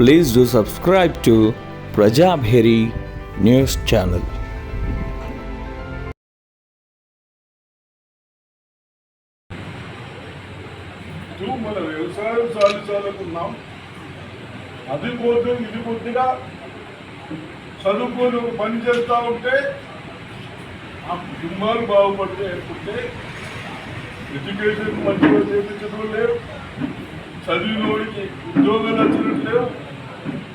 Please do subscribe to Prajabheri News Channel. మన వ్యవసాయం సాధించాలనుకున్నాం. అది పోతే ఇది కొద్దిగా చదువుకొని పని చేస్తూ ఉంటే ఆ కుటుంబాలు బాగుపడితే ఏర్పడితే ఎడ్యుకేషన్ మంచిగా చేయించడం లేవు, చదివినోడికి ఉద్యోగాలు వచ్చినట్టు లేవు.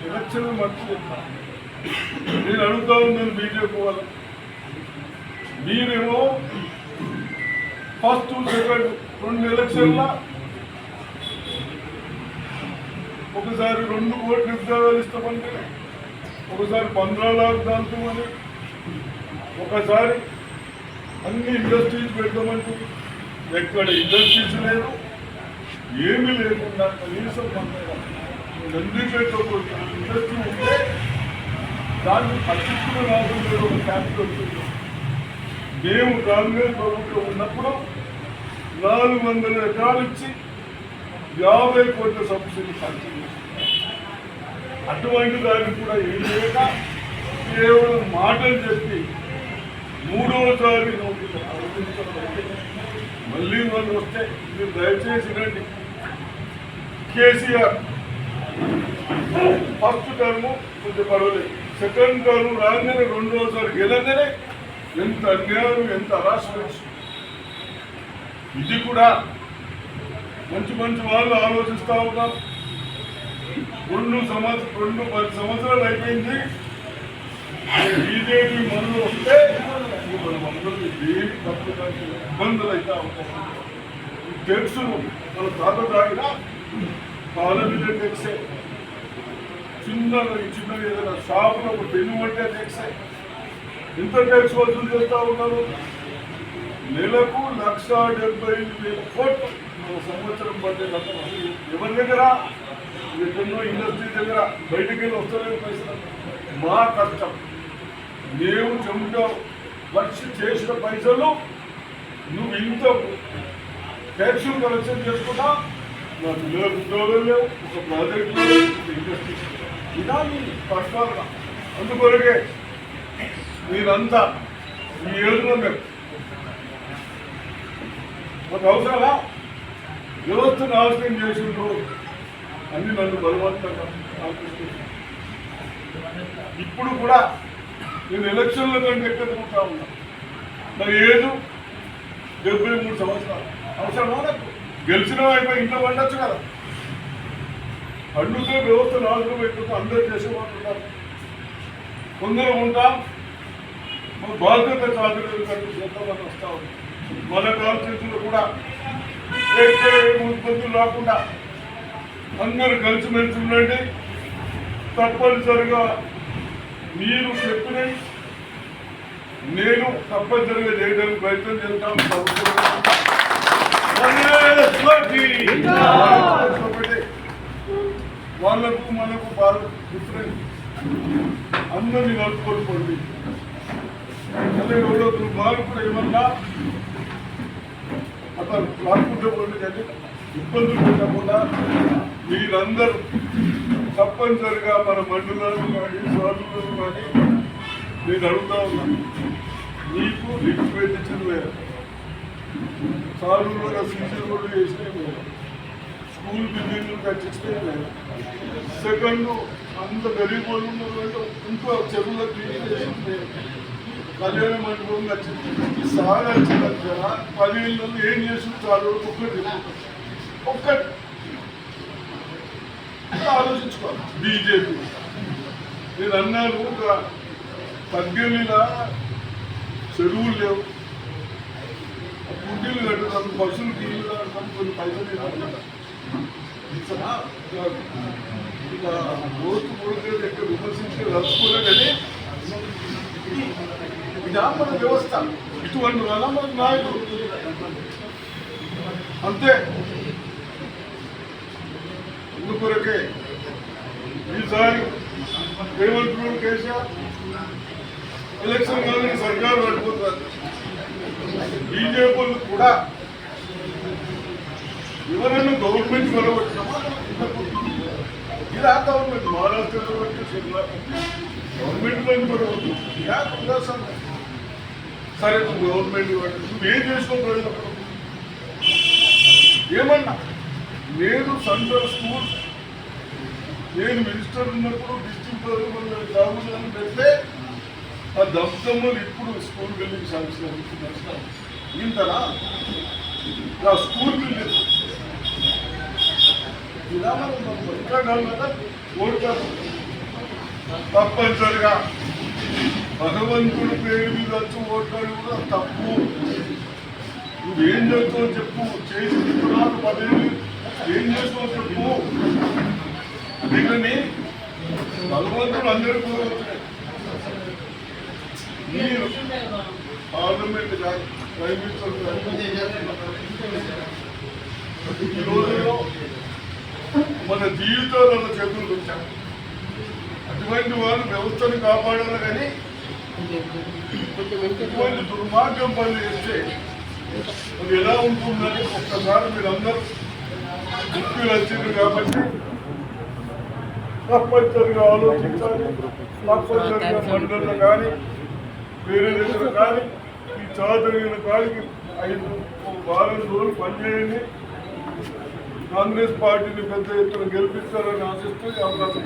ఎలక్షన్ మంచిది. నేను అడుగుతా ఉన్నాను బీజేపీ వాళ్ళు, మీరేమో ఫస్ట్ సెకండ్ 2 ఎలక్షన్ల ఒకసారి 2 కోట్ల ఉద్యోగాలు ఇస్తామంటే, ఒకసారి 15 లాఖ దాల్తామని, ఒకసారి అన్ని ఇండస్ట్రీస్ పెడతామంటే ఎక్కడ ఇండస్ట్రీస్ లేదు, ఏమీ లేకుండా కనీసం నందిపేట ఇండస్ట్రీ ఉంటే దాన్ని పట్టించుకున్న లాభం లేదు. ఒక క్యాపిటల్ వస్తుంది. మేము కాంగ్రెస్ ప్రభుత్వం ఉన్నప్పుడు 400 ఎకరాలు ఇచ్చి 50 కోట్ల సబ్సిడీ పంచింది. అటువంటి దాన్ని కూడా ఏం లేక కేవలం మాటలు చెప్పి 3వసారి మళ్ళీ వాళ్ళు వస్తే మీరు దయచేసి రండి. కేసీఆర్ ఫస్ట్ టర్ము కొంచెం పర్వాలేదు, సెకండ్ టర్మ్ రాగానే 2వసారి గెలగానే ఎంత అన్యాయం, ఎంత అరాచకం. ఇది కూడా మంచి మంచి వాళ్ళు ఆలోచిస్తూ ఉన్నారు. 10 సంవత్సరాలు అయిపోయింది. బీజేపీ మనలో వస్తే మనమందరూ దేని తప్పు ఇబ్బందులు అవుతా ఉంటాయి. టెక్స్ మన తాత తాగిన పాల మీద టెక్సే, చిన్నగా ఏదైనా షాపులో ఒక పెన్ను పట్టే టెక్సే. ఎంత ట్యాక్స్ వసూలు చేస్తూ ఉన్నారు? నెలకు 1,75,000 కోట్లు సంవత్సరం పట్టే లక్ష. ఎవరి దగ్గర? ఎన్నో ఇండస్ట్రీ దగ్గర బయటికి వెళ్ళి వస్తలేదు పైసలు. మా కష్టం, మేము చెమట వచ్చి చేసిన పైసలు నువ్వు ఇంత ట్యాక్స్ కలెక్షన్ చేసుకున్నా నా పిల్లలకు ఉద్యోగాలు లేవు, ఒక ప్రాజెక్ట్ లేవు, ఇండస్ట్రీ. ఇలా నీ కష్టాలుగా. అందుకొరకే మీరంతా ఈ ఏడులో మేము మాకు అవసరమా? వ్యవస్థ నాశనం చేసిండ్రు అన్ని నన్ను బలవంతంగా ఆకర్షిస్తుంది. ఇప్పుడు కూడా నేను ఎలక్షన్ల కంటే ఎక్కడుకుంటా ఉన్నా. నా ఏజ్ 73 సంవత్సరాలు. అవసరమా నాకు? గెలిచిన అయిపోయి ఇంట్లో పండొచ్చు కదా. పండుగ వ్యవస్థ నాశనం అయిపోతే అందరూ చేసేవాళ్ళు కొందరు ఉంటాం. మన బాధ్యత చాదులు కంటే ఎంతమంది వస్తూ ఉంటాం. మన కాన్స్టిట్యూషన్లో కూడా ఇబ్బందులు రాకుండా అందరూ కలిసిమెలిసి ఉండండి. తప్పనిసరిగా మీరు చెప్పినవి నేను తప్పనిసరిగా చేయడానికి ప్రయత్నం చేస్తాం. వాళ్ళకు మనకు బాగా డిఫరెంట్. అందరినీ కలుపుకోండి. అదే ఎవరో బాగా కూడా ఏమన్నా అతను రాకుంటే పోండి, కానీ ఇబ్బందులు పెట్టకుండా మీరందరూ తప్పనిసరిగా మన మండలాలు కానీ స్వాతంత్రం కానీ నేను అడుగుతా ఉన్నాను. నీకు రిక్వెస్ట్ ఇచ్చింది లేదు, సాగులో సీజన్ కూడా చేసినవి లేదు, స్కూల్ బిల్డింగ్లు కట్టించినవి లేదు. సెకండ్ అంత గరీబ్ వాళ్ళు ఉన్నారు, ఇంకో చెరువులో క్లీన్ చేసింది, కళ్యాణ మండపం వచ్చింది. ఈ సాగు వచ్చిన 10 ఏళ్ళలో ఏం చేసి చాలు ఒక్కటి ఆలోచించుకోవాలి. బీజేపీ నేను అన్నాను, ఒక తగ్గలిలా చెరువులు లేవు, గుడ్డీలు కట్టుతాను, పశువులు నీళ్ళు కడతాను, కొన్ని పైసలు దోస్తు కొడుకు ఎక్కడ విమర్శించి రచ్చుకోలే. కానీ ఇదా మన వ్యవస్థ. ఇటువంటి వల్ల మన నాయకుడు అంతే. అందుకొరకే ఈసారి ఏమంటున్నాడు కేసీఆర్, ఎలక్షన్ కానీ సర్కారు పడిపోతారు. బీజేపీ కూడా ఎవరైనా గవర్నమెంట్ కొలగొట్టినామా? क्या गवर्नमेंट महाराष्ट्र गवर्नमेंट क्या उल्लाసం సరే గవర్నమెంట్ నువ్వేం చేసుకో ప్రజలు ఏమన్నా నేను సెంట్రల్ స్కూల్ నేను మినిస్టర్ ఉన్నప్పుడు డిస్ట్రిక్ట్ రాహుల్ గాంధీ పెడితే ఆ దమ్దమ్మలు ఇప్పుడు స్కూల్ బిల్డింగ్ శాంక్షన్ ఇంతనా ఆ స్కూల్ బిల్డింగ్ ఇలా మనం ఇంకా ఓడతారు తప్పనిసరిగా భగవంతుడి పేరు మీద వచ్చి ఓట్లాడి కూడా తప్పు. నువ్వేం చేస్తావు చెప్పు, చేసి తిప్పురాలు పదేళ్ళు ఏం చేస్తావు చెప్పు. అందుకని భగవంతుడు అందరూ కూడా మీరు పార్లమెంట్ కానీ ప్రైమ్ మినిస్టర్ ఈ రోజుల్లో మన జీవితాలలో చేతులు వచ్చారు. అటువంటి వాళ్ళు వ్యవస్థను కాపాడాలి కానీ ఇటువంటి దుర్మార్గం పనులు చేస్తే అది ఎలా ఉంటుందని ఒక్కసారి మీరందరూ ముఖ్యులు వచ్చింది కాబట్టి తప్పనిసరిగా ఆలోచించాలి. తప్పనిసరిగా మండలిలో కానీ వేరే దగ్గర కానీ ఈ చాదరిలో కానీ 5 వారం రోజులు పనిచేయండి. కాంగ్రెస్ పార్టీని పెద్ద ఎత్తున గెలిపిస్తారని ఆశిస్తూ ఈ అవకాశం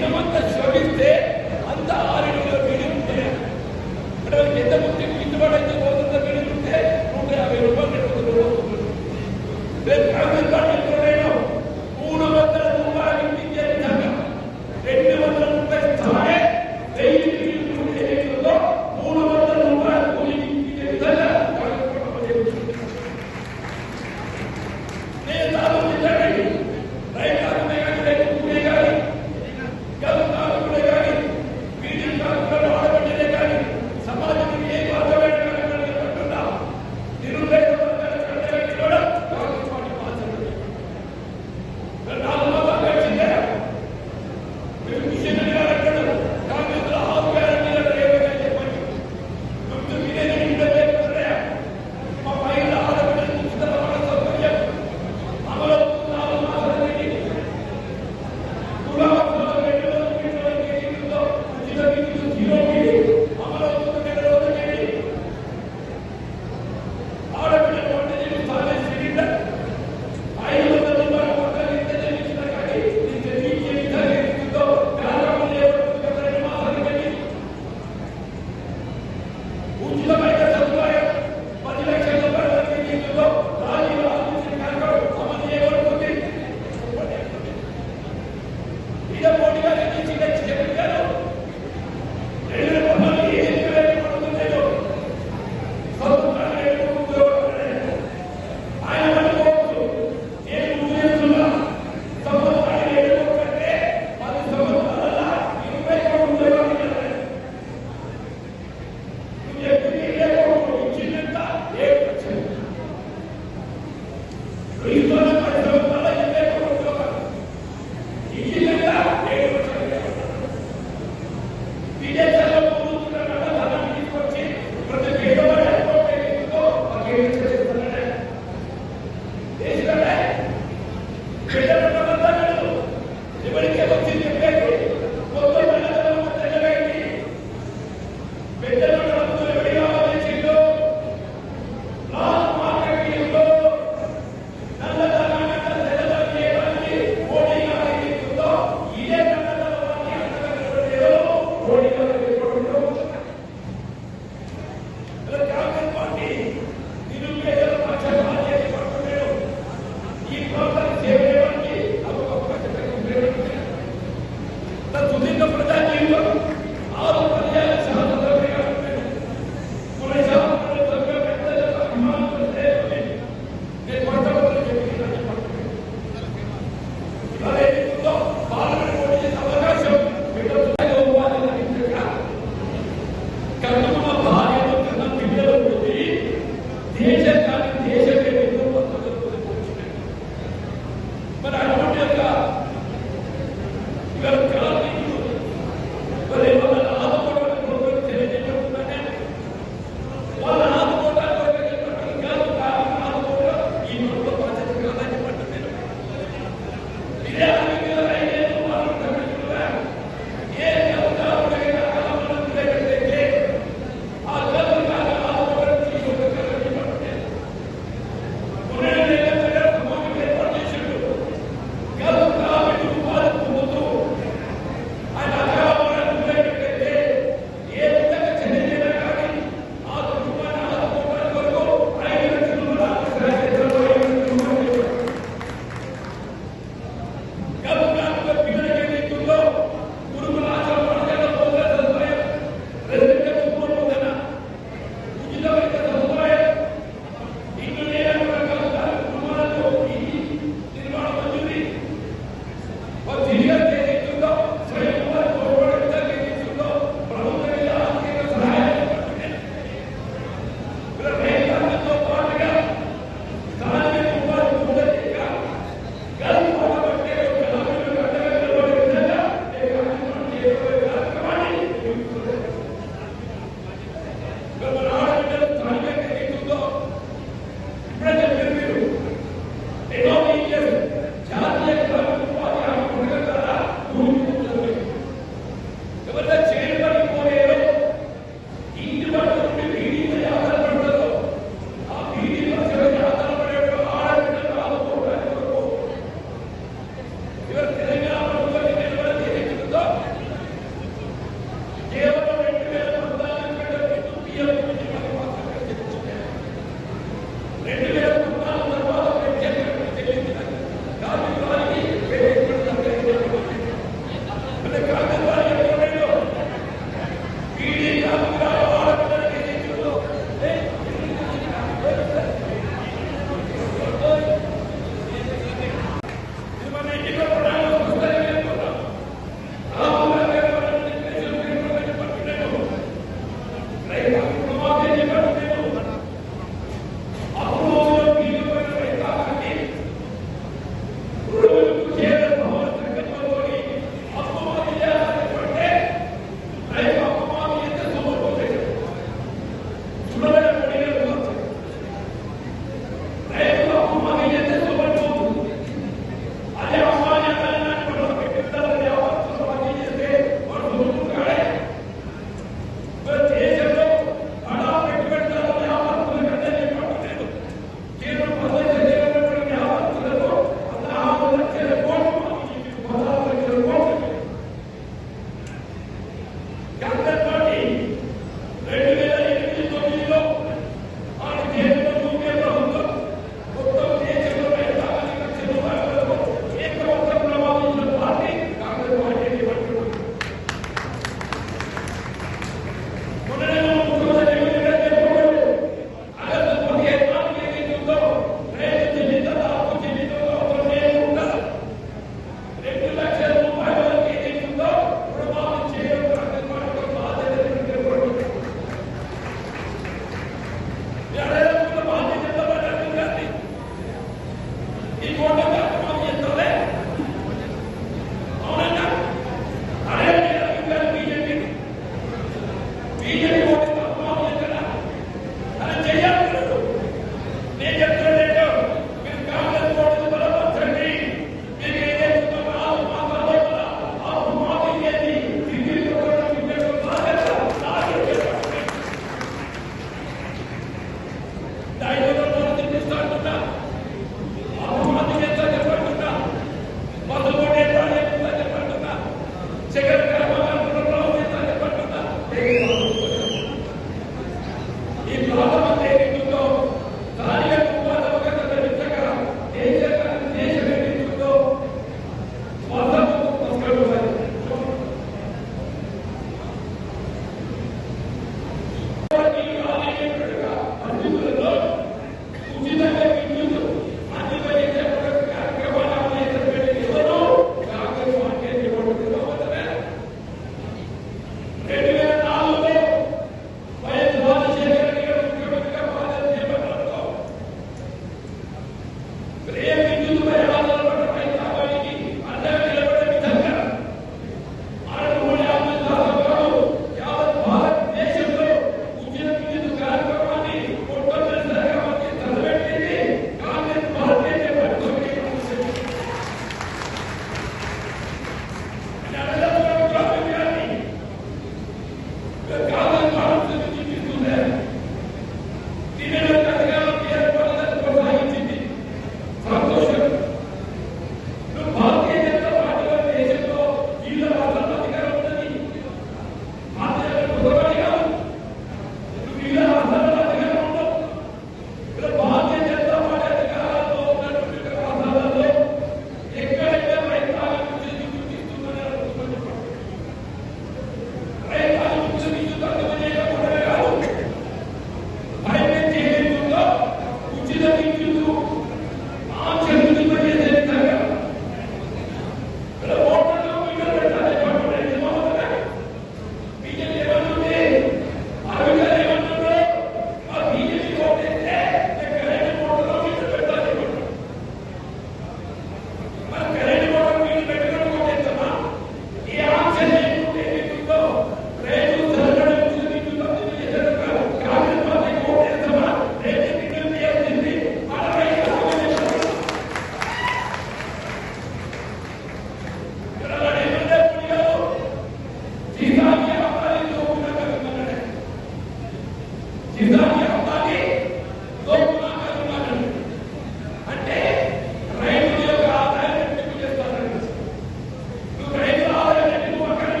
దినమంతా శ్రమిస్తే అంత 6 రోజుల బిల్లు ఉంటే అంటే వాళ్ళకి ఎంత ముందు గిట్టుబాటు అయితే పోతుందో బిల్లు ఉంటే 150 రూపాయలు పెట్టుకుంటుంది. రేపు కాంగ్రెస్ పార్టీ ఎక్కడైనా 300 రూపాయలు ఇచ్చే విధంగా 200 రూపాయలు స్థాయి 1000 బిల్లు ఉండే రేట్లలో 300 రూపాయలు కూలీ ఇచ్చే విధంగా కాంగ్రెస్ పార్టీ చేస్తుంది. నేను ఆలోచించండి, రైతు ఆత్మహత్య కానీ రైతు కూలీ కానీ గత కాలంలో కానీ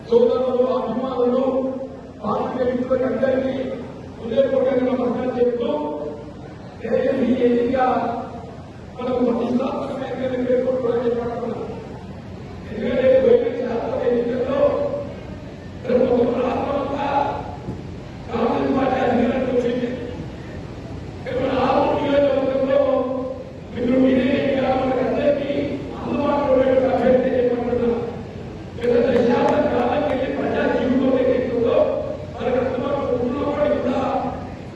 సోదరులు అభిమానులు పార్టీ అందరికీ హృదయపూర్వకంగా నమస్కారం చెప్తూ ఈ ఎన్నిక మనకు ప్రతిష్టాత్మకమైన పేర్కొంటూ చేపడుతున్నాం. ఎందుకంటే శాసన ఎన్నికల్లో రాష్ట్రమంతా కాంగ్రెస్ పార్టీ అధికారంలోకి వచ్చింది. ఆరు నియోజకవర్గంలో మీరు ఇదే మనకు అందరికీ అందుబాటులో అభ్యర్థి చేయబడుతున్నారు. శాసన కాలానికి వెళ్ళి ప్రజా జీవితంలో ఎక్కుతుందో మనకు అందుబాటులో ఉన్నప్పటికీ కూడా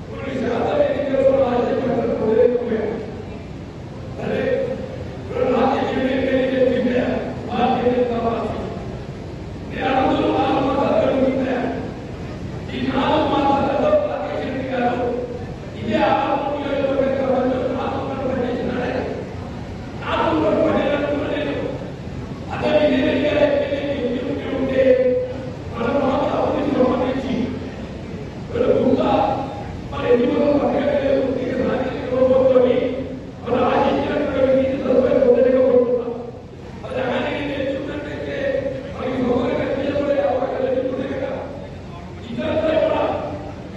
కొన్ని శాసన ఎన్నికల్లో రాజకీయ వదిలేకపోయారు. సరే రాజకీయ చెప్పిందే భారతీయ జనతా పార్టీ నేను అడుగుతూ 4 మాసాలు జరుగుతుందా? ఈ 4 మాసాలలో రాకేష్ రెడ్డి గారు ఇదే ఆరు నియోజకవర్గంలో 4 మాసాలు పనిచేసినాడే. 4 మాసాలు పనిచేయాలనుకున్నాను. అతను ఉంటే మన ప్రాంత అభివృద్ధి సంబంధించి మన ఎన్నికలు పట్టలేదు. రాజకీయ మన ఆశించినటువంటి సదుపాయం పొందలేకపోతున్నాం. అది ఆయన నేర్చుకున్నట్టయితే మనకి సౌకర్యంగా చేయబడే అవకాశాలు ఎదుర్కొంటాయి కదా. ఇతరులతో కూడా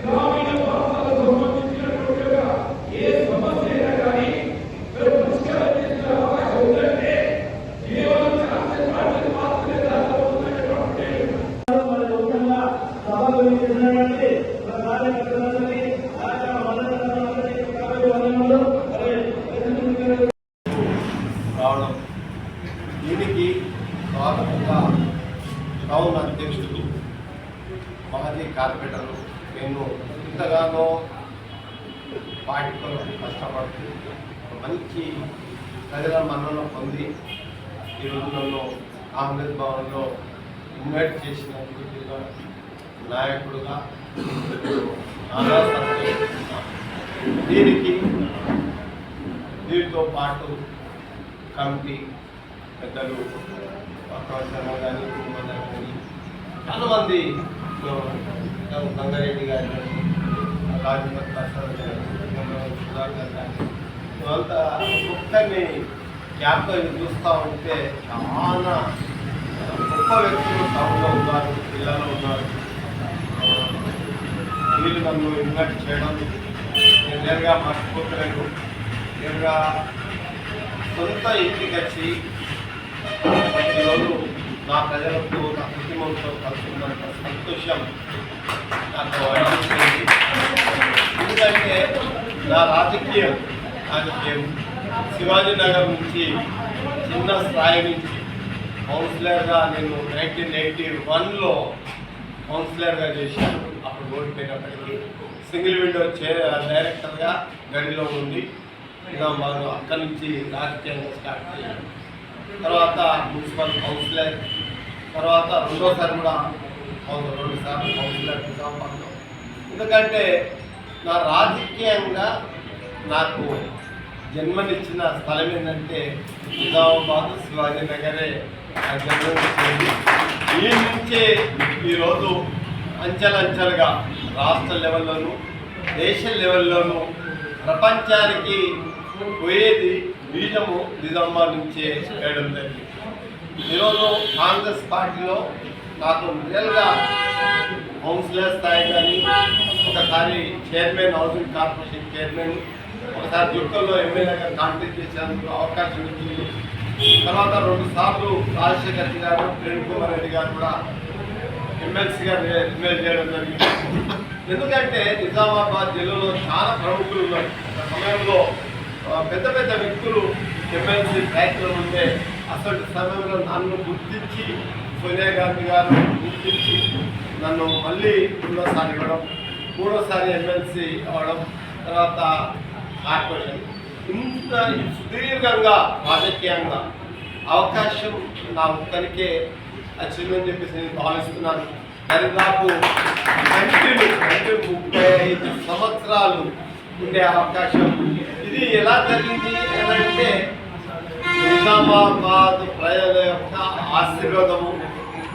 గ్రామీణ ప్రాంతాలకు సంబంధించినటువంటి ఏ సమస్య అయినా కానీ పరిష్కారం చేసే అవకాశం ఉందంటే కేవలం కాంగ్రెస్ పార్టీ మాత్రమే దాంట్లో ఉన్నటువంటి రావడం దీనికి స్వాగతంగా టౌన్ అధ్యక్షుడు మాజీ కార్పొరేటర్లు నేను ఇంతగానో పార్టీతో కష్టపడుతూ మంచి ప్రజల మన్నన పొంది ఈ రోజులలో కాంగ్రెస్ భవన్లో ఇన్వైట్ చేసినందుకు నాయకుడుగా నానా సంతోషిస్తున్నాను. దీనితో పాటు కమిటీ పెద్దలు పక్కన కానీ కానీ చాలామంది గంగారెడ్డి గారు కానీ రాజపతి ప్రసాద్ గారు సుధాకర్ గారు ఇవంతా ఒక్కరిని క్యాప్ని చూస్తూ ఉంటే చాలా గొప్ప వ్యక్తులు టౌన్లో ఉన్నారు, జిల్లాలో ఉన్నారు. వీళ్ళు నన్ను ఇన్వైట్ చేయడం నేను నేరుగా మర్చిపోతలేను. నేరుగా సొంత ఇంటికి వచ్చి ఈరోజు నా ప్రజలకు నా కుటుంబంతో కలుసుకున్నంత సంతోషం నాకు అనిపించింది. ఎందుకంటే నా రాజకీయం శివాజీనగర్ నుంచి చిన్న స్థాయి నుంచి కౌన్సిలర్గా నేను 1981లో కౌన్సిలర్గా చేశాను. అప్పుడు ఓడిపోయినప్పటికీ సింగిల్ విండో డైరెక్టర్గా గడిలో ఉంది. నిజామాబాద్ అక్కడి నుంచి రాజకీయంగా స్టార్ట్ చేశాను. తర్వాత మున్సిపల్ కౌన్సిలర్, తర్వాత రెండోసారి కూడా 2 సార్లు కౌన్సిలర్ నిజామాబాద్లో. ఎందుకంటే నా రాజకీయంగా నాకు జన్మనిచ్చిన స్థలం ఏంటంటే నిజామాబాద్ శివాజీనగరే జన్మనిచ్చింది. ఈ నుంచే ఈరోజు అంచెలంచెలుగా రాష్ట్ర లెవెల్లోనూ దేశ లెవెల్లోనూ ప్రపంచానికి పోయేది బీజము నిజామాబాద్ నుంచే వేయడం జరిగింది. ఈరోజు కాంగ్రెస్ పార్టీలో నాకు రియల్గా కౌన్సిలర్ స్థాయి కానీ, ఒకసారి చైర్మన్ హౌసింగ్ కార్పొరేషన్ చైర్మన్, ఒకసారి జుక్కల్లో ఎమ్మెల్యేగా కాంటెస్ట్ చేసేందుకు అవకాశం ఇచ్చింది. తర్వాత 2 సార్లు రాజశేఖర్ రెడ్డి గారు, కిరణ్ కుమార్ రెడ్డి గారు కూడా ఎమ్మెల్సీగా ఎమ్మెల్యే చేయడం జరిగింది. ఎందుకంటే నిజామాబాద్ జిల్లాలో చాలా ప్రముఖులు ఉన్నారు. ఆ సమయంలో పెద్ద పెద్ద వ్యక్తులు ఎమ్మెల్సీ ప్రయత్నం ఉంటే అసలు సమయంలో నన్ను గుర్తించి సోనియా గాంధీ గారు గుర్తించి నన్ను మళ్ళీ 2వ సారి ఇవ్వడం, మూడోసారి ఎమ్మెల్సీ అవడం, తర్వాత కార్పొరేషన్, ఇంత సుదీర్ఘంగా రాజకీయంగా అవకాశం నా ఒక్కరికే వచ్చిందని చెప్పేసి నేను భావిస్తున్నాను. దరిదాపు 35 సంవత్సరాలు ఉండే అవకాశం. ఇది ఎలా జరిగింది అంటే నిజామాబాద్ ప్రజల యొక్క ఆశీర్వాదము,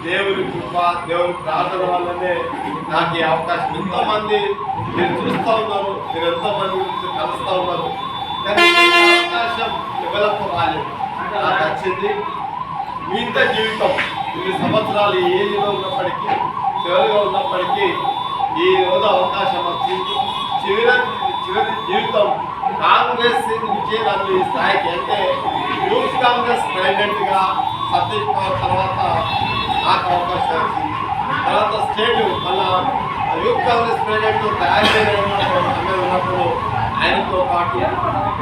దేవుని కృప, దేవుని ప్రార్థన వల్లనే నాకు ఈ అవకాశం. ఎంతోమంది మీరు చూస్తూ ఉన్నారు, మీరు ఎంతోమంది గురించి కలుస్తూ ఉన్నారు, కానీ ఈ అవకాశం ఎవరికి రాలేదు. నాకు వచ్చింది మిగతా జీవితం 2 సంవత్సరాలు ఏజ్లో ఉన్నప్పటికీ, చివరిగా ఉన్నప్పటికీ ఈ రోజు అవకాశం వచ్చింది. చివరి జీవితం కాంగ్రెస్ నుంచి నన్ను ఈ స్థాయికి, అంటే యూత్ కాంగ్రెస్ ప్రెసిడెంట్గా సతీష్ పవార్ తర్వాత నాకు అవకాశం వచ్చింది. తర్వాత స్టేట్ మన యూత్ కాంగ్రెస్ ప్రెసిడెంట్ తయారు ఉన్నప్పుడు ఆయనతో పాటు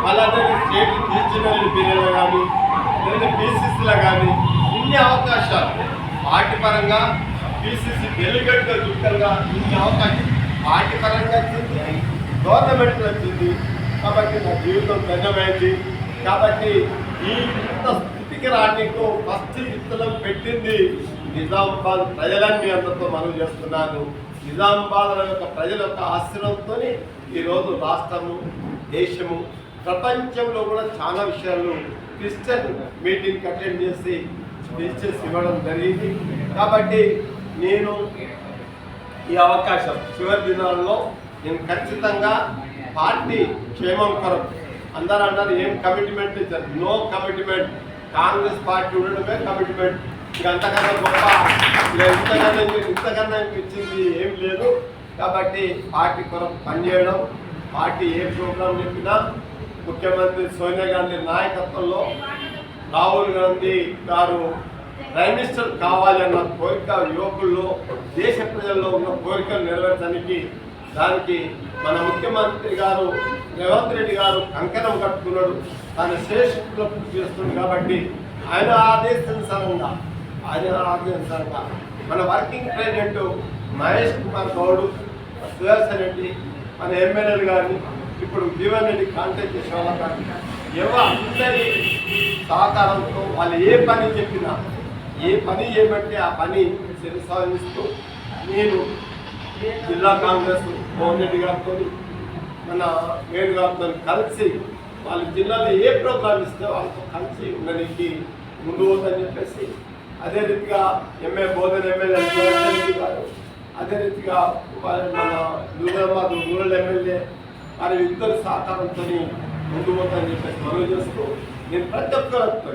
మళ్ళీ స్టేట్ రీజనల్ పీరియడ్లో కానీ PCCలో కానీ ఇన్ని అవకాశాలు, పార్టీ పరంగా PCC డెలిగేట్గా చుట్టంగా ఇన్ని అవకాశం పార్టీ పరంగా వచ్చింది, గవర్నమెంట్ వచ్చింది. కాబట్టి నా జీవితం ధన్యమైంది. కాబట్టి ఈ ఇంత స్థితికి రావడానికి ఫస్ట్ విత్తనం పెట్టింది నిజామాబాద్ ప్రజలని మీ అందరితో మనం చేస్తున్నాను. నిజామాబాద్ యొక్క ప్రజల యొక్క ఆశ్రయంతో ఈరోజు రాష్ట్రము, దేశము, ప్రపంచంలో కూడా చాలా విషయాలు క్రిస్టియన్ మీటింగ్ అటెండ్ చేసి స్పీచెస్ ఇవ్వడం జరిగింది. కాబట్టి నేను ఈ అవకాశం చివరి దినాల్లో నేను ఖచ్చితంగా పార్టీ క్షేమం కొరకు, అందరూ అన్నారు ఏం కమిట్మెంట్ ఇచ్చారు, నో కమిట్మెంట్, కాంగ్రెస్ పార్టీ ఉండడమే కమిట్మెంట్, ఇక అంతకన్నా గొప్ప ఇంతకన్నా ఇచ్చింది ఏం లేదు. కాబట్టి పార్టీ కొరకు పనిచేయడం, పార్టీ ఏ ప్రోగ్రాం చెప్పినా ముఖ్యమంత్రి సోనియా గాంధీ నాయకత్వంలో రాహుల్ గాంధీ గారు ప్రైమ్ మినిస్టర్ కావాలన్న కోరిక యువకుల్లో, దేశ ప్రజల్లో ఉన్న కోరికలు నెరవేర్చడానికి దానికి మన ముఖ్యమంత్రి గారు రేవంత్ రెడ్డి గారు కంకణం కట్టుకున్నాడు, తన శ్రేష్ఠులో పూర్తి చేస్తుంది. కాబట్టి ఆయన ఆదేశానుసారంగా మన వర్కింగ్ ప్రెసిడెంట్ మహేష్ కుమార్ గౌడ్, సుదర్శన్ రెడ్డి, మన ఎమ్మెల్యేలు కానీ ఇప్పుడు జీవన్ రెడ్డి కాంటాక్ట్ చేసే వాళ్ళ కానీ అందరి సహకారంతో వాళ్ళు ఏ పని చెప్పినా, ఏ పని చేయబట్టి ఆ పని కొనసాగిస్తూ నేను జిల్లా కాంగ్రెస్ మోహన్ రెడ్డి గారితో, మన వేణు గారితో కలిసి వాళ్ళ జిల్లాలో ఏ ప్రోగ్రాం ఇస్తే వాళ్ళతో కలిసి ఉండడానికి ముందు పోతుందని చెప్పేసి, అదే రీతిగా బోధన ఎమ్మెల్యే రెడ్డి గారు, అదే రీతిగా మన నిజామాబాద్ రూరల్ ఎమ్మెల్యే వారి ఇద్దరు సహకారంతో ముందు పోతానని చెప్పేసి మనవి చేస్తూ, నేను ప్రతి ఒక్కరితో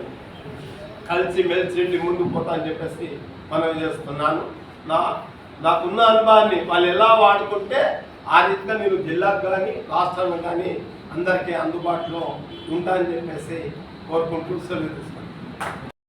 కలిసి మెలిసి ముందుకు పోతా అని చెప్పేసి మనవి చేస్తున్నాను. నాకున్న అనుభవాన్ని వాళ్ళు ఎలా వాడుకుంటే ఆ రీతిగా నేను జిల్లాకు కానీ రాష్ట్రానికి కానీ అందరికీ అందుబాటులో ఉంటానని చెప్పేసి కోరుకుంటూ సెలవు తీసుకున్నాను.